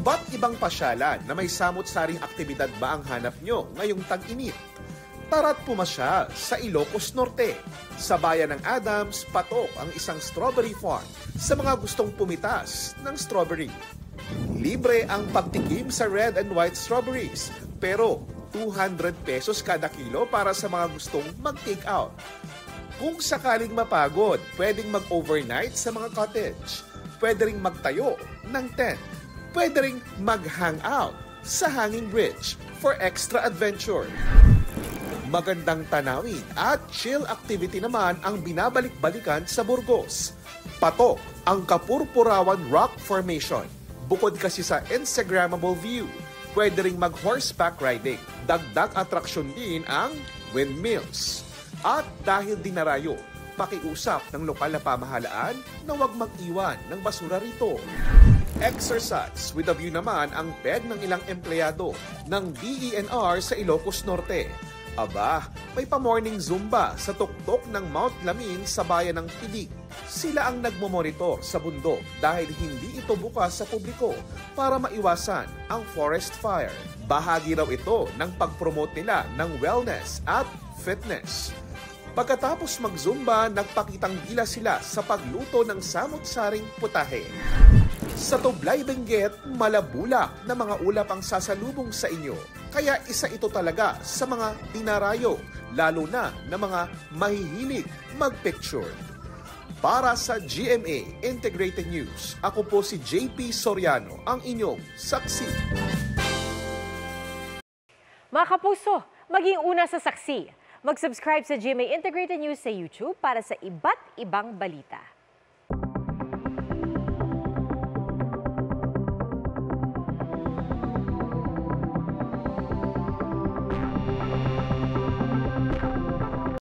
Iba't ibang pasyalan na may samot-saring aktibidad ba ang hanap nyo ngayong tag-init? Tara't pumasyal sa Ilocos Norte. Sa bayan ng Adams, patok ang isang strawberry farm sa mga gustong pumitas ng strawberry. Libre ang pagtikim sa red and white strawberries, pero 200 pesos kada kilo para sa mga gustong mag-take out. Kung sakaling mapagod, pwedeng mag-overnight sa mga cottage. Pwede ring magtayo ng tent. Pwede ring mag-hangout sa hanging bridge for extra adventure. Magandang tanawin at chill activity naman ang binabalik-balikan sa Burgos. Patok ang Kapurpurawan Rock Formation. Bukod kasi sa Instagrammable view, pwede ring mag-horseback riding. Dagdag atraksyon din ang windmills. At dahil dinarayo, pakiusap ng lokal na pamahalaan na huwag mag-iwan ng basura rito. Exercise with a view naman ang peg ng ilang empleyado ng DENR sa Ilocos Norte. Aba, may pa-morning Zumba sa tuktok ng Mount Lamin sa bayan ng Pidig. Sila ang nagmomonitor sa bundok dahil hindi ito bukas sa publiko para maiwasan ang forest fire. Bahagi raw ito ng pag-promote nila ng wellness at fitness. Pagkatapos mag-Zumba, nagpakitang gila sila sa pagluto ng samot-saring putahe. Sa Tublay, Benguet, malabulak na mga ulap ang sasalubong sa inyo. Kaya isa ito talaga sa mga dinarayo, lalo na ng mga mahihilig mag-picture. Para sa GMA Integrated News, ako po si JP Soriano, ang inyong saksi. Mga kapuso, maging una sa saksi. Mag-subscribe sa GMA Integrated News sa YouTube para sa iba't ibang balita.